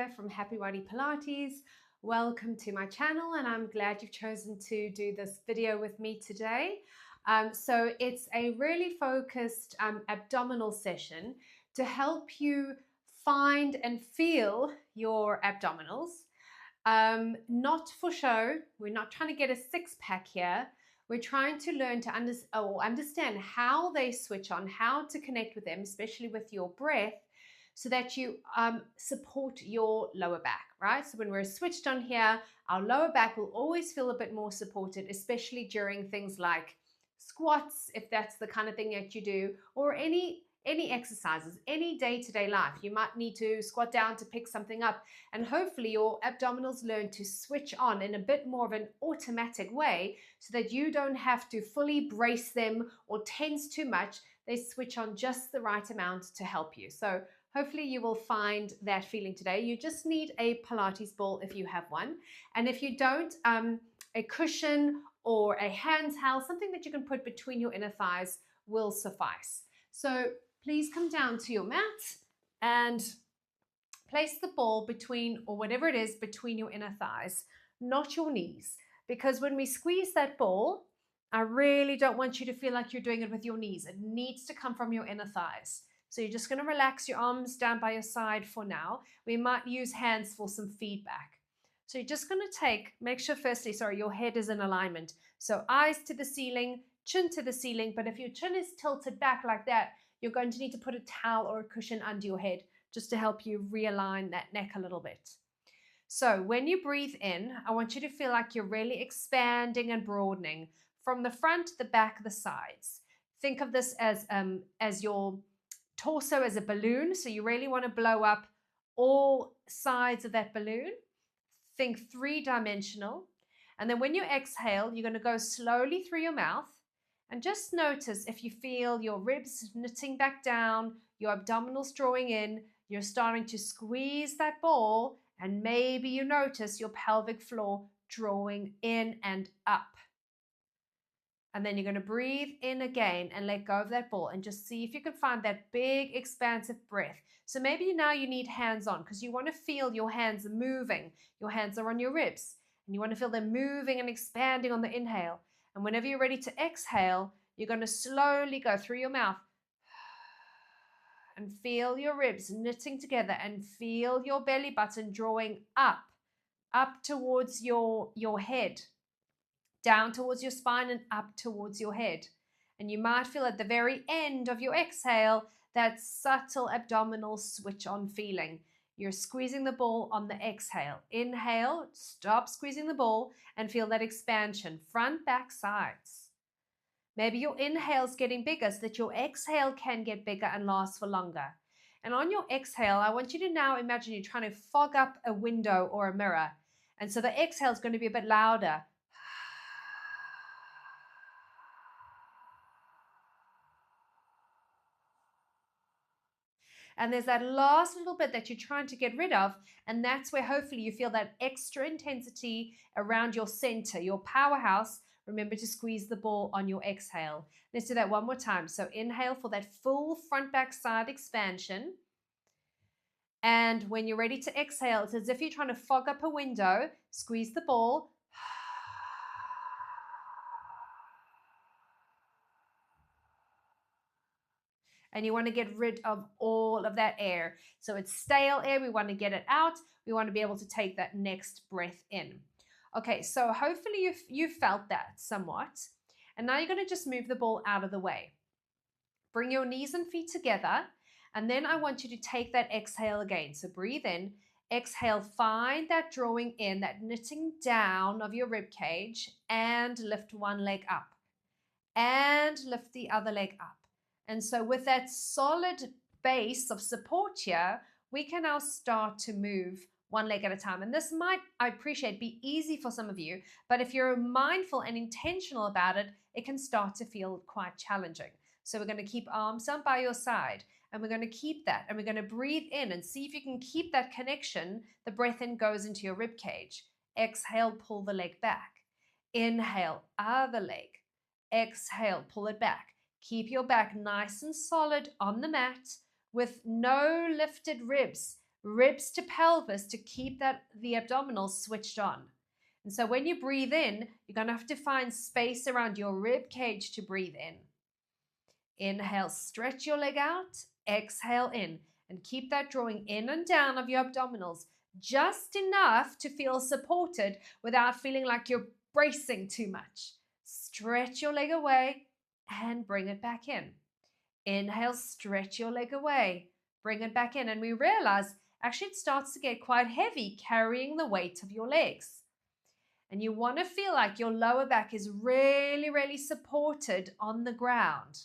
here from Happy Body Pilates. Welcome to my channel, and I'm glad you've chosen to do this video with me today. So it's a really focused abdominal session to help you find and feel your abdominals. Not for show. We're not trying to get a six-pack here. We're trying to learn to understand how they switch on, how to connect with them, especially with your breath, so that you support your lower back, right? So when we're switched on here, our lower back will always feel a bit more supported, especially during things like squats, if that's the kind of thing that you do, or any exercises, any day-to-day life. You might need to squat down to pick something up, and hopefully your abdominals learn to switch on in a bit more of an automatic way so that you don't have to fully brace them or tense too much. They switch on just the right amount to help you. So hopefully you will find that feeling today. You just need a Pilates ball if you have one. And if you don't, a cushion or a handheld, something that you can put between your inner thighs will suffice. So please come down to your mat and place the ball between, or whatever it is, between your inner thighs, not your knees. Because when we squeeze that ball, I really don't want you to feel like you're doing it with your knees. It needs to come from your inner thighs. So you're just going to relax your arms down by your side for now. We might use hands for some feedback. So you're just going to make sure firstly, your head is in alignment. So eyes to the ceiling, chin to the ceiling. But if your chin is tilted back like that, you're going to need to put a towel or a cushion under your head just to help you realign that neck a little bit. So when you breathe in, I want you to feel like you're really expanding and broadening from the front, the back, the sides. Think of this as your torso as a balloon. So you really want to blow up all sides of that balloon. Think three-dimensional. And then when you exhale, you're going to go slowly through your mouth. And just notice if you feel your ribs knitting back down, your abdominals drawing in, you're starting to squeeze that ball, and maybe you notice your pelvic floor drawing in and up. And then you're going to breathe in again and let go of that ball and just see if you can find that big expansive breath. So maybe now you need hands on because you want to feel your hands moving. Your hands are on your ribs and you want to feel them moving and expanding on the inhale. And whenever you're ready to exhale, you're going to slowly go through your mouth and feel your ribs knitting together and feel your belly button drawing up towards your head, down towards your spine and up towards your head. And you might feel at the very end of your exhale that subtle abdominal switch on feeling. You're squeezing the ball on the exhale. Inhale, stop squeezing the ball and feel that expansion, front, back, sides. Maybe your inhale's getting bigger so that your exhale can get bigger and last for longer. And on your exhale, I want you to now imagine you're trying to fog up a window or a mirror. And so the exhale is going to be a bit louder. And there's that last little bit that you're trying to get rid of, and that's where hopefully you feel that extra intensity around your center, your powerhouse. Remember to squeeze the ball on your exhale. Let's do that one more time. So inhale for that full front back side expansion. And when you're ready to exhale, it's as if you're trying to fog up a window. Squeeze the ball. And you want to get rid of all of that air. So it's stale air. We want to get it out. We want to be able to take that next breath in. Okay, so hopefully you felt that somewhat. And now you're going to just move the ball out of the way. Bring your knees and feet together. And then I want you to take that exhale again. So breathe in, exhale, find that drawing in, that knitting down of your rib cage, and lift one leg up. And lift the other leg up. And so with that solid base of support here, we can now start to move one leg at a time. And this might, I appreciate, be easy for some of you, but if you're mindful and intentional about it, it can start to feel quite challenging. So we're going to keep arms down by your side, and we're going to keep that, and we're going to breathe in and see if you can keep that connection. The breath in goes into your rib cage. Exhale, pull the leg back. Inhale, other leg. Exhale, pull it back. Keep your back nice and solid on the mat with no lifted ribs. ribs to pelvis to keep the abdominals switched on. And so when you breathe in, you're going to have to find space around your rib cage to breathe in. Inhale, stretch your leg out. Exhale in. And keep that drawing in and down of your abdominals, just enough to feel supported without feeling like you're bracing too much. Stretch your leg away and bring it back in. Inhale, stretch your leg away. Bring it back in. And we realize actually it starts to get quite heavy carrying the weight of your legs. And you want to feel like your lower back is really, really supported on the ground.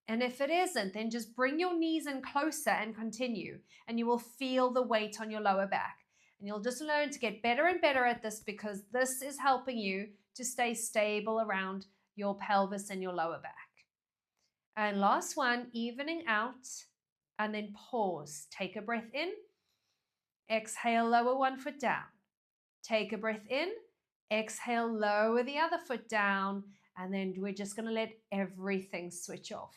And if it isn't, then just bring your knees in closer and continue. And you will feel the weight on your lower back. And you'll just learn to get better and better at this, because this is helping you to stay stable around your pelvis and your lower back. And last one, evening out, and then pause. Take a breath in. Exhale, lower one foot down. Take a breath in. Exhale, lower the other foot down. And then we're just going to let everything switch off.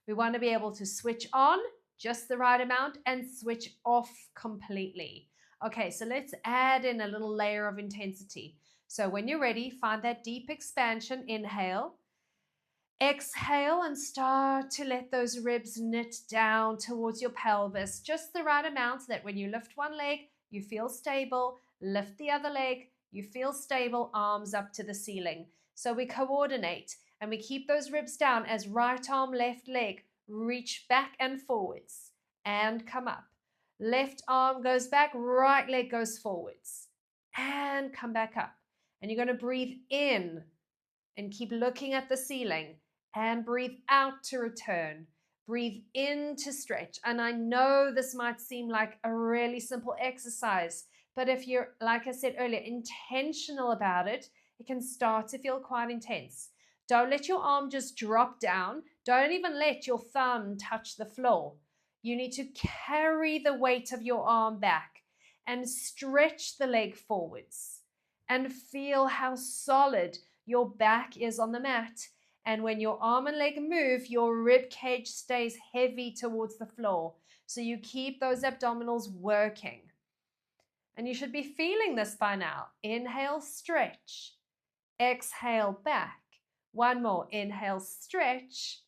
We want to be able to switch on just the right amount and switch off completely. Okay, so let's add in a little layer of intensity. So when you're ready, find that deep expansion. Inhale. Exhale and start to let those ribs knit down towards your pelvis. Just the right amount so that when you lift one leg, you feel stable. Lift the other leg, you feel stable, arms up to the ceiling. So we coordinate and we keep those ribs down as right arm, left leg, reach back and forwards and come up. Left arm goes back, right leg goes forwards and come back up. And you're going to breathe in and keep looking at the ceiling and breathe out to return. Breathe in to stretch. And I know this might seem like a really simple exercise, but if you're, like I said earlier, intentional about it, it can start to feel quite intense. Don't let your arm just drop down. Don't even let your thumb touch the floor. You need to carry the weight of your arm back and stretch the leg forwards and feel how solid your back is on the mat. And when your arm and leg move, your rib cage stays heavy towards the floor. So you keep those abdominals working. And you should be feeling this by now. Inhale, stretch. Exhale, back. One more. Inhale, stretch.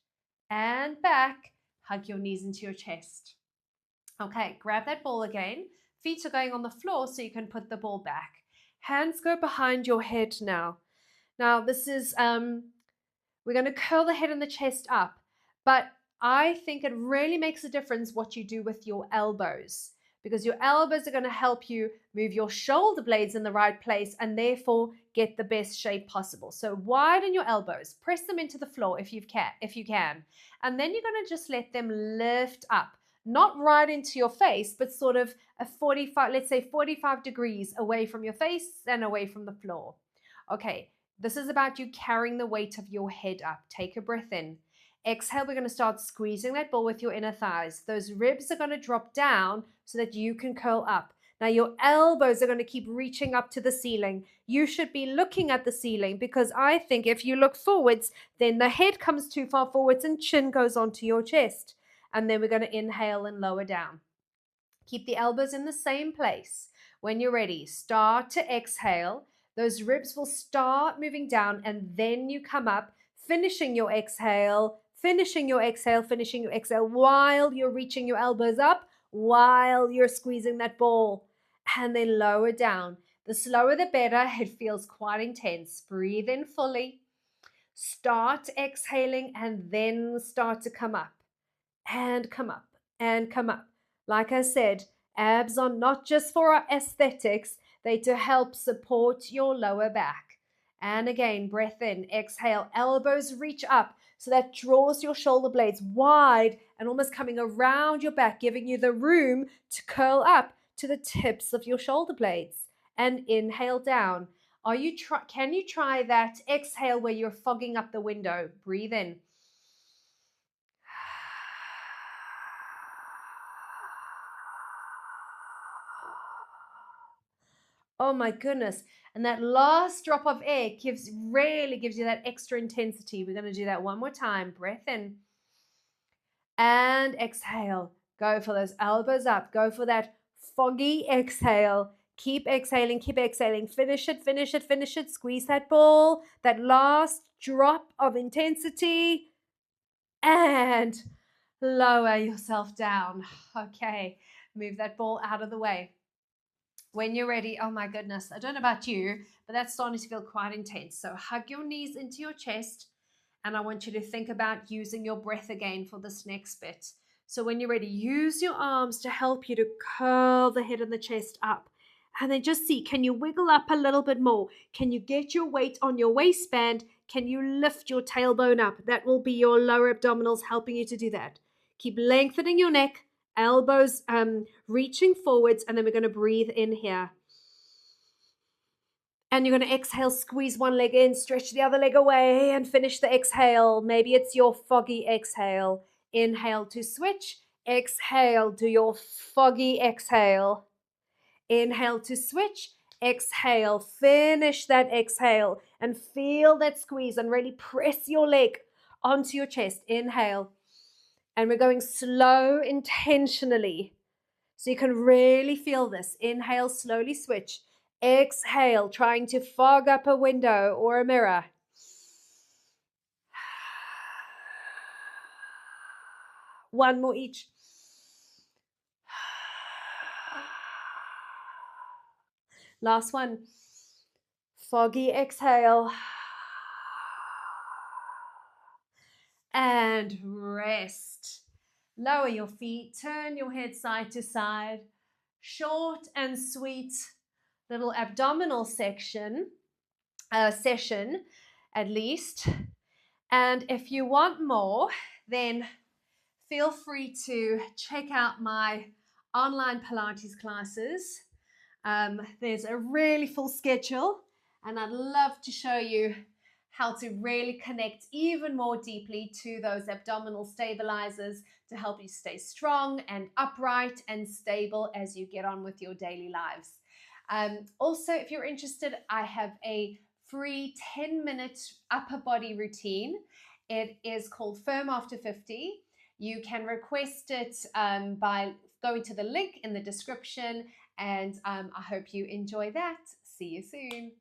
And back. Hug your knees into your chest. Okay, grab that ball again. Feet are going on the floor so you can put the ball back. Hands go behind your head now. Now this is, we're going to curl the head and the chest up. But I think it really makes a difference what you do with your elbows, because your elbows are going to help you move your shoulder blades in the right place and therefore get the best shape possible. So widen your elbows, press them into the floor if you can. And then you're going to just let them lift up, not right into your face, but sort of a 45, let's say 45 degrees away from your face and away from the floor. Okay, this is about you carrying the weight of your head up. Take a breath in. Exhale, we're going to start squeezing that ball with your inner thighs. Those ribs are going to drop down so that you can curl up. Now your elbows are going to keep reaching up to the ceiling. You should be looking at the ceiling, because I think if you look forwards, then the head comes too far forwards and chin goes onto your chest. And then we're going to inhale and lower down. Keep the elbows in the same place. When you're ready, start to exhale. Those ribs will start moving down, and then you come up, finishing your exhale, finishing your exhale, finishing your exhale while you're reaching your elbows up, while you're squeezing that ball. And then lower down. The slower the better. It feels quite intense. Breathe in fully. Start exhaling and then start to come up. And come up and come up. Like I said, abs are not just for our aesthetics, they're to help support your lower back. And again, breath in, exhale, elbows reach up, so that draws your shoulder blades wide and almost coming around your back, giving you the room to curl up to the tips of your shoulder blades. And inhale down. Can you try that exhale where you're fogging up the window? Breathe in. Oh my goodness. And that last drop of air really gives you that extra intensity. We're going to do that one more time. Breath in and exhale. Go for those elbows up. Go for that foggy exhale. Keep exhaling, keep exhaling. Finish it, finish it, finish it. Squeeze that ball, that last drop of intensity, and lower yourself down. Okay, move that ball out of the way. When you're ready, oh my goodness, I don't know about you, but that's starting to feel quite intense. So hug your knees into your chest, and I want you to think about using your breath again for this next bit. So when you're ready, use your arms to help you to curl the head and the chest up. And then just see, can you wiggle up a little bit more? Can you get your weight on your waistband? Can you lift your tailbone up? That will be your lower abdominals helping you to do that. Keep lengthening your neck, elbows reaching forwards, and then we're going to breathe in here. And you're going to exhale, squeeze one leg in, stretch the other leg away, and finish the exhale. Maybe it's your foggy exhale. Inhale to switch. Exhale, do your foggy exhale. Inhale to switch. Exhale, finish that exhale and feel that squeeze and really press your leg onto your chest. Inhale. And we're going slow intentionally. So you can really feel this. Inhale, slowly switch. Exhale, trying to fog up a window or a mirror. One more each. Last one. Foggy exhale. And rest. Lower your feet, turn your head side to side. Short and sweet little abdominal session at least. And if you want more, then feel free to check out my online Pilates classes. There's a really full schedule, and I'd love to show you how to really connect even more deeply to those abdominal stabilizers to help you stay strong and upright and stable as you get on with your daily lives. Also, if you're interested, I have a free 10-minute upper body routine. It is called Firm After 50. You can request it by going to the link in the description, and I hope you enjoy that. See you soon.